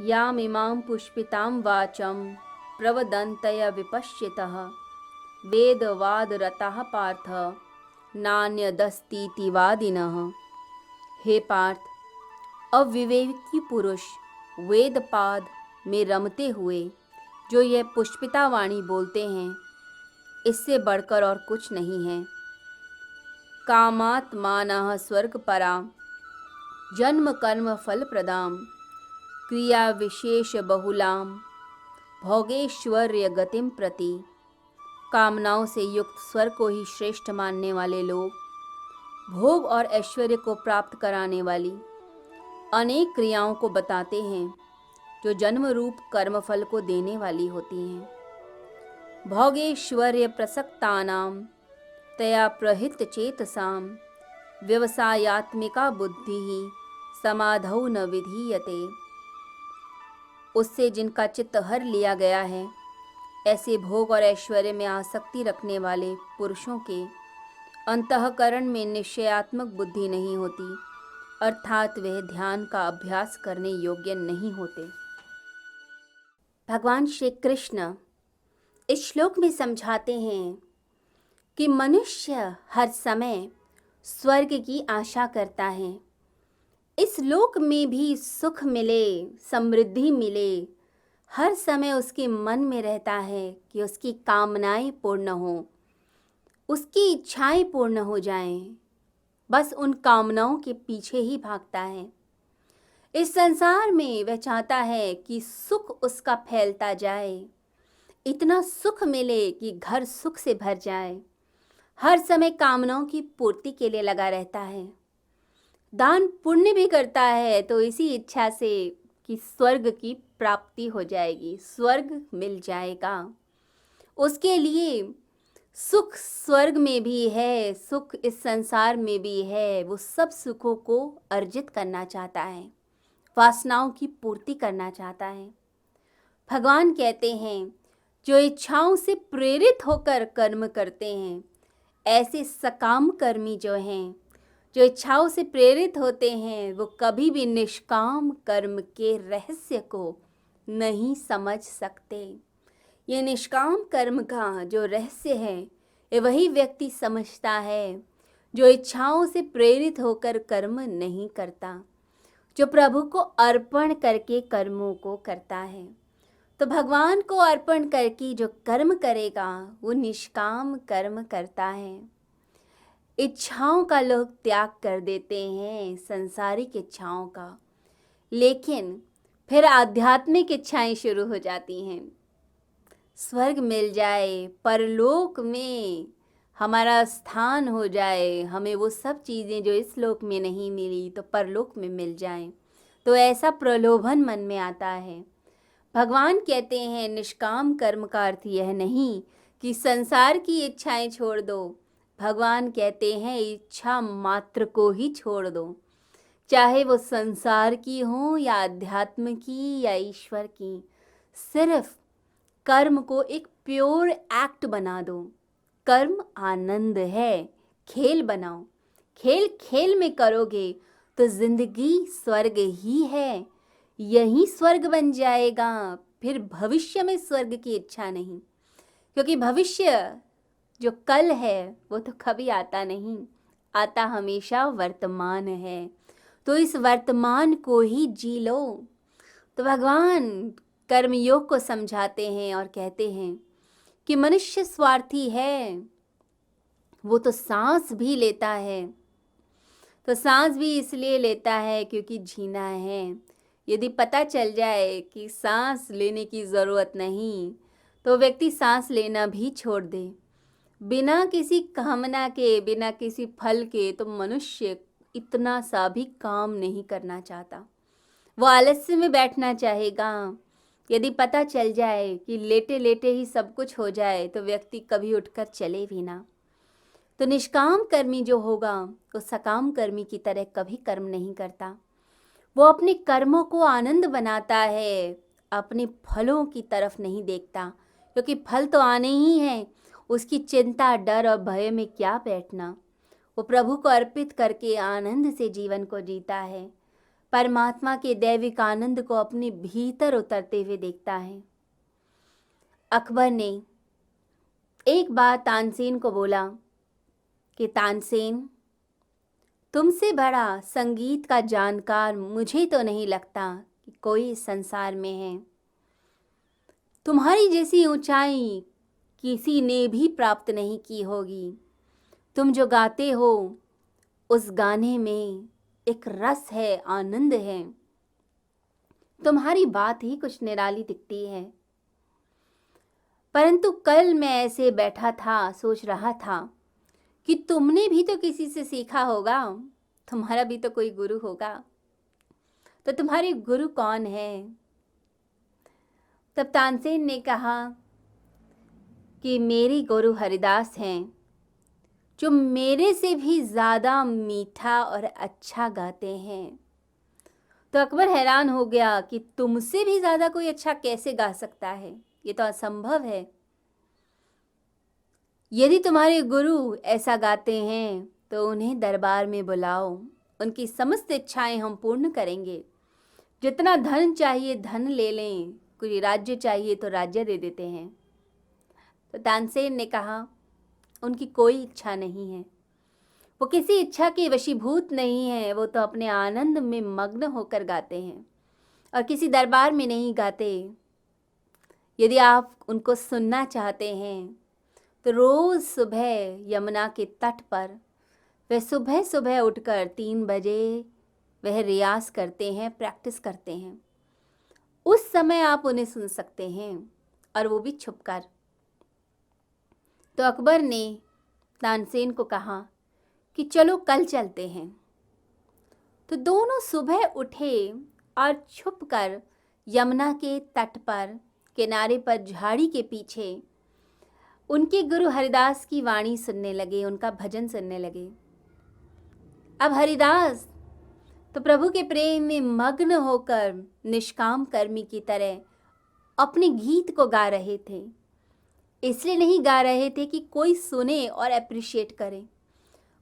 यामिमां पुष्पितां वाचं प्रवदन्तय विपश्चितः वेदवादरताः पार्थ नान्यदस्तीति वादिनः। हे पार्थ, अविवेकी पुरुष वेदपाद में रमते हुए जो यह पुष्पिता वाणी बोलते हैं, इससे बढ़कर और कुछ नहीं है। कामात्मानः स्वर्गपरां जन्म कर्म फल प्रदां क्रिया विशेष बहुलां भोगेश्वर्य गतिम प्रति। कामनाओं से युक्त स्वर्ग को ही श्रेष्ठ मानने वाले लोग भोग और ऐश्वर्य को प्राप्त कराने वाली अनेक क्रियाओं को बताते हैं जो जन्म रूप कर्मफल को देने वाली होती हैं। भोगेश्वर्य प्रसक्तानां तया प्रहित चेतसां व्यवसायात्मिका बुद्धि ही समाधौ न विधीयते। उससे जिनका चित्त हर लिया गया है, ऐसे भोग और ऐश्वर्य में आसक्ति रखने वाले पुरुषों के अंतःकरण में निश्चयात्मक बुद्धि नहीं होती, अर्थात वह ध्यान का अभ्यास करने योग्य नहीं होते। भगवान श्री कृष्ण इस श्लोक में समझाते हैं कि मनुष्य हर समय स्वर्ग की आशा करता है। इस लोक में भी सुख मिले, समृद्धि मिले, हर समय उसके मन में रहता है कि उसकी कामनाएं पूर्ण हो, उसकी इच्छाएं पूर्ण हो जाएं। बस उन कामनाओं के पीछे ही भागता है। इस संसार में वह चाहता है कि सुख उसका फैलता जाए, इतना सुख मिले कि घर सुख से भर जाए। हर समय कामनाओं की पूर्ति के लिए लगा रहता है। दान पुण्य भी करता है तो इसी इच्छा से कि स्वर्ग की प्राप्ति हो जाएगी, स्वर्ग मिल जाएगा। उसके लिए सुख स्वर्ग में भी है, सुख इस संसार में भी है। वो सब सुखों को अर्जित करना चाहता है, वासनाओं की पूर्ति करना चाहता है। भगवान कहते हैं, जो इच्छाओं से प्रेरित होकर कर्म करते हैं, ऐसे सकाम कर्मी जो हैं, जो इच्छाओं से प्रेरित होते हैं, वो कभी भी निष्काम कर्म के रहस्य को नहीं समझ सकते। ये निष्काम कर्म का जो रहस्य है, ये वही व्यक्ति समझता है जो इच्छाओं से प्रेरित होकर कर्म नहीं करता, जो प्रभु को अर्पण करके कर्मों को करता है। तो भगवान को अर्पण करके जो कर्म करेगा वो निष्काम कर्म करता है। इच्छाओं का लोग त्याग कर देते हैं, संसारिक इच्छाओं का, लेकिन फिर आध्यात्मिक इच्छाएं शुरू हो जाती हैं। स्वर्ग मिल जाए, परलोक में हमारा स्थान हो जाए, हमें वो सब चीज़ें जो इस लोक में नहीं मिली तो परलोक में मिल जाएं, तो ऐसा प्रलोभन मन में आता है। भगवान कहते हैं, निष्काम कर्म का अर्थ यह नहीं कि संसार की इच्छाएं छोड़ दो। भगवान कहते हैं, इच्छा मात्र को ही छोड़ दो, चाहे वो संसार की हो या अध्यात्म की या ईश्वर की। सिर्फ कर्म को एक प्योर एक्ट बना दो। कर्म आनंद है, खेल बनाओ। खेल खेल में करोगे तो जिंदगी स्वर्ग ही है, यही स्वर्ग बन जाएगा। फिर भविष्य में स्वर्ग की इच्छा नहीं, क्योंकि भविष्य जो कल है वो तो कभी आता नहीं, आता हमेशा वर्तमान है। तो इस वर्तमान को ही जी लो। तो भगवान कर्मयोग को समझाते हैं और कहते हैं कि मनुष्य स्वार्थी है। वो तो सांस भी लेता है, तो सांस भी इसलिए लेता है क्योंकि जीना है। यदि पता चल जाए कि सांस लेने की ज़रूरत नहीं, तो व्यक्ति सांस लेना भी छोड़ दे। बिना किसी कामना के, बिना किसी फल के तो मनुष्य इतना सा भी काम नहीं करना चाहता। वो आलस्य में बैठना चाहेगा। यदि पता चल जाए कि लेटे लेटे ही सब कुछ हो जाए तो व्यक्ति कभी उठकर चले भी ना। तो निष्काम कर्मी जो होगा वो सकाम कर्मी की तरह कभी कर्म नहीं करता। वो अपने कर्मों को आनंद बनाता है, अपने फलों की तरफ नहीं देखता, क्योंकि फल तो आने ही हैं। उसकी चिंता, डर और भय में क्या बैठना। वो प्रभु को अर्पित करके आनंद से जीवन को जीता है। परमात्मा के दैविक आनंद को अपने भीतर उतरते हुए देखता है। अकबर ने एक बार तानसेन को बोला कि तानसेन, तुमसे बड़ा संगीत का जानकार मुझे तो नहीं लगता कि कोई इस संसार में है। तुम्हारी जैसी ऊंचाई किसी ने भी प्राप्त नहीं की होगी। तुम जो गाते हो उस गाने में एक रस है, आनंद है। तुम्हारी बात ही कुछ निराली दिखती है। परंतु कल मैं ऐसे बैठा था, सोच रहा था कि तुमने भी तो किसी से सीखा होगा, तुम्हारा भी तो कोई गुरु होगा। तो तुम्हारे गुरु कौन है? तब तानसेन ने कहा कि मेरे गुरु हरिदास हैं, जो मेरे से भी ज़्यादा मीठा और अच्छा गाते हैं। तो अकबर हैरान हो गया कि तुमसे भी ज़्यादा कोई अच्छा कैसे गा सकता है, ये तो असंभव है। यदि तुम्हारे गुरु ऐसा गाते हैं तो उन्हें दरबार में बुलाओ, उनकी समस्त इच्छाएं हम पूर्ण करेंगे। जितना धन चाहिए धन ले लें, कोई राज्य चाहिए तो राज्य दे देते हैं। तो तानसेन ने कहा उनकी कोई इच्छा नहीं है, वो किसी इच्छा के वशीभूत नहीं है, वो तो अपने आनंद में मग्न होकर गाते हैं और किसी दरबार में नहीं गाते। यदि आप उनको सुनना चाहते हैं तो रोज़ सुबह यमुना के तट पर वह सुबह सुबह उठकर 3 बजे वह रियाज करते हैं, प्रैक्टिस करते हैं। उस समय आप उन्हें सुन सकते हैं, और वो भी छुपकर। तो अकबर ने तानसेन को कहा कि चलो कल चलते हैं। तो दोनों सुबह उठे और छुपकर यमुना के तट पर किनारे पर झाड़ी के पीछे उनके गुरु हरिदास की वाणी सुनने लगे, उनका भजन सुनने लगे। अब हरिदास तो प्रभु के प्रेम में मग्न होकर निष्काम कर्मी की तरह अपने गीत को गा रहे थे। इसलिए नहीं गा रहे थे कि कोई सुने और अप्रिशिएट करे,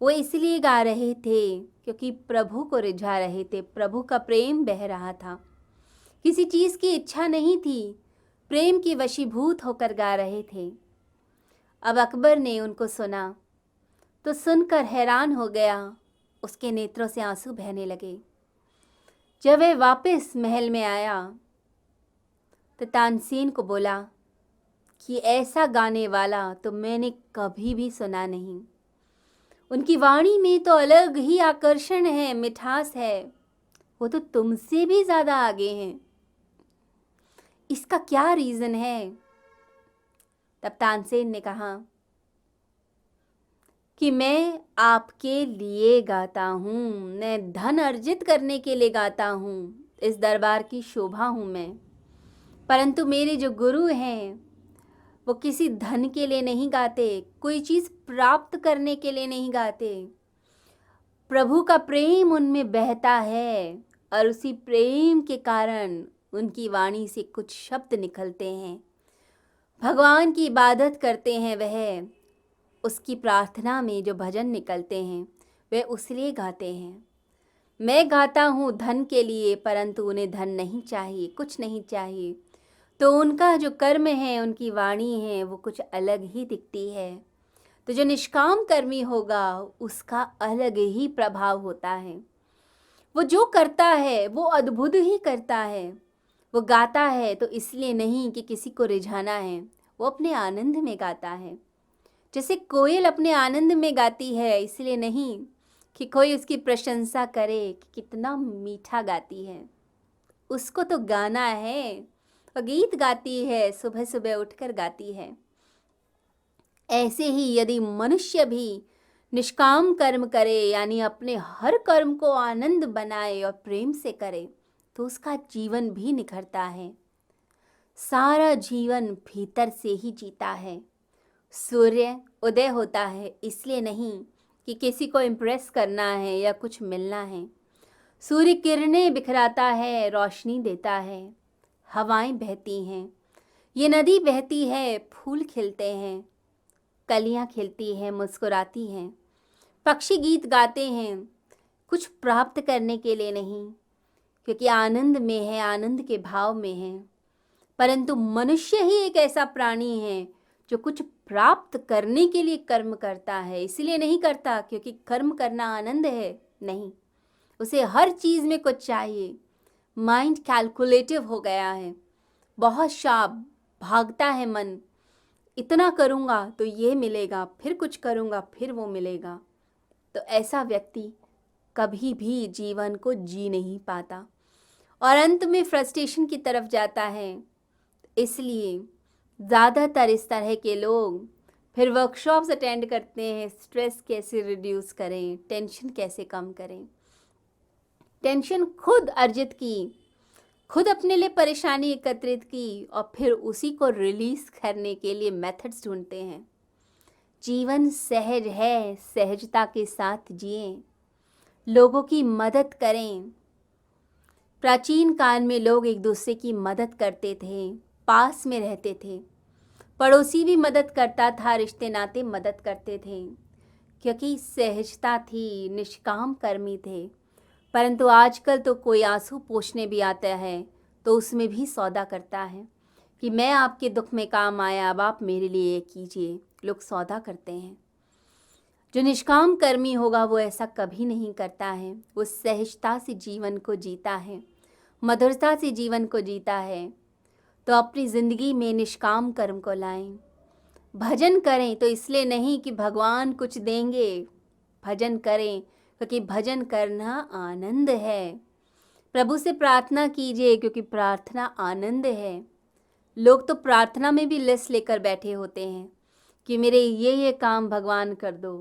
वो इसलिए गा रहे थे क्योंकि प्रभु को रिझा रहे थे, प्रभु का प्रेम बह रहा था। किसी चीज़ की इच्छा नहीं थी, प्रेम की वशीभूत होकर गा रहे थे। अब अकबर ने उनको सुना तो सुनकर हैरान हो गया, उसके नेत्रों से आंसू बहने लगे। जब वह वापस महल में आया तो तानसेन को बोला कि ऐसा गाने वाला तो मैंने कभी भी सुना नहीं। उनकी वाणी में तो अलग ही आकर्षण है, मिठास है, वो तो तुमसे भी ज़्यादा आगे हैं। इसका क्या रीज़न है? तब तानसेन ने कहा कि मैं आपके लिए गाता हूँ, मैं धन अर्जित करने के लिए गाता हूँ, इस दरबार की शोभा हूँ मैं। परंतु मेरे जो गुरु हैं वो किसी धन के लिए नहीं गाते, कोई चीज़ प्राप्त करने के लिए नहीं गाते। प्रभु का प्रेम उनमें बहता है और उसी प्रेम के कारण उनकी वाणी से कुछ शब्द निकलते हैं। भगवान की इबादत करते हैं, वह उसकी प्रार्थना में जो भजन निकलते हैं वह उसलिए गाते हैं। मैं गाता हूँ धन के लिए, परंतु उन्हें धन नहीं चाहिए, कुछ नहीं चाहिए। तो उनका जो कर्म है, उनकी वाणी है, वो कुछ अलग ही दिखती है। तो जो निष्काम कर्मी होगा उसका अलग ही प्रभाव होता है। वो जो करता है वो अद्भुत ही करता है। वो गाता है तो इसलिए नहीं कि किसी को रिझाना है, वो अपने आनंद में गाता है। जैसे कोयल अपने आनंद में गाती है, इसलिए नहीं कि कोई उसकी प्रशंसा करे कि कितना मीठा गाती है। उसको तो गाना है, वो गीत गाती है, सुबह सुबह उठकर गाती है। ऐसे ही यदि मनुष्य भी निष्काम कर्म करे, यानी अपने हर कर्म को आनंद बनाए और प्रेम से करे, तो उसका जीवन भी निखरता है। सारा जीवन भीतर से ही जीता है। सूर्य उदय होता है इसलिए नहीं कि किसी को इम्प्रेस करना है या कुछ मिलना है। सूर्य किरणें बिखराता है, रोशनी देता है, हवाएं बहती हैं, ये नदी बहती है, फूल खिलते हैं, कलियां खिलती हैं, मुस्कुराती हैं, पक्षी गीत गाते हैं, कुछ प्राप्त करने के लिए नहीं, क्योंकि आनंद में है, आनंद के भाव में है। परंतु मनुष्य ही एक ऐसा प्राणी है जो कुछ प्राप्त करने के लिए कर्म करता है। इसलिए नहीं करता क्योंकि कर्म करना आनंद है, नहीं, उसे हर चीज़ में कुछ चाहिए। माइंड कैलकुलेटिव हो गया है, बहुत शार्प, भागता है मन। इतना करूँगा तो ये मिलेगा, फिर कुछ करूँगा फिर वो मिलेगा। तो ऐसा व्यक्ति कभी भी जीवन को जी नहीं पाता और अंत में फ्रस्ट्रेशन की तरफ जाता है। इसलिए ज़्यादातर इस तरह के लोग फिर वर्कशॉप्स अटेंड करते हैं, स्ट्रेस कैसे रिड्यूस करें, टेंशन कैसे कम करें। टेंशन खुद अर्जित की, खुद अपने लिए परेशानी एकत्रित की और फिर उसी को रिलीज़ करने के लिए मेथड्स ढूंढते हैं। जीवन सहज है, सहजता के साथ जिएं, लोगों की मदद करें। प्राचीन काल में लोग एक दूसरे की मदद करते थे, पास में रहते थे, पड़ोसी भी मदद करता था, रिश्ते नाते मदद करते थे, क्योंकि सहजता थी, निष्काम कर्मी थे। परंतु आजकल तो कोई आंसू पोंछने भी आता है तो उसमें भी सौदा करता है कि मैं आपके दुख में काम आया, अब आप मेरे लिए ये कीजिए। लोग सौदा करते हैं। जो निष्काम कर्मी होगा वो ऐसा कभी नहीं करता है। वो सहजता से जीवन को जीता है, मधुरता से जीवन को जीता है। तो अपनी ज़िंदगी में निष्काम कर्म को लाएं। भजन करें तो इसलिए नहीं कि भगवान कुछ देंगे, भजन करें क्योंकि भजन करना आनंद है। प्रभु से प्रार्थना कीजिए क्योंकि प्रार्थना आनंद है। लोग तो प्रार्थना में भी लिस्ट लेकर बैठे होते हैं कि मेरे ये काम भगवान कर दो,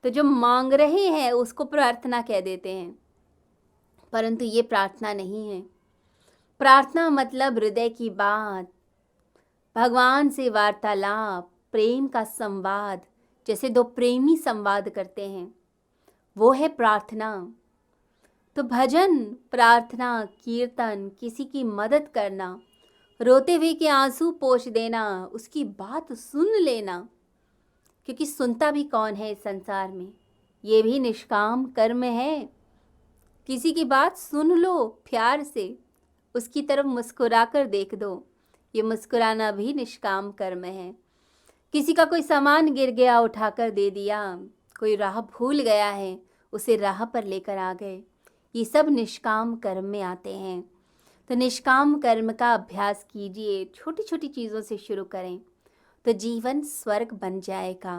तो जो मांग रहे हैं उसको प्रार्थना कह देते हैं, परंतु ये प्रार्थना नहीं है। प्रार्थना मतलब हृदय की बात, भगवान से वार्तालाप, प्रेम का संवाद, जैसे दो प्रेमी संवाद करते हैं, वो है प्रार्थना। तो भजन, प्रार्थना, कीर्तन, किसी की मदद करना, रोते हुए के आंसू पोंछ देना, उसकी बात सुन लेना, क्योंकि सुनता भी कौन है इस संसार में, ये भी निष्काम कर्म है। किसी की बात सुन लो प्यार से, उसकी तरफ मुस्कुरा कर देख दो, ये मुस्कुराना भी निष्काम कर्म है। किसी का कोई सामान गिर गया, उठाकर दे दिया, कोई राह भूल गया है, उसे राह पर लेकर आ गए, ये सब निष्काम कर्म में आते हैं। तो निष्काम कर्म का अभ्यास कीजिए, छोटी छोटी चीज़ों से शुरू करें तो जीवन स्वर्ग बन जाएगा।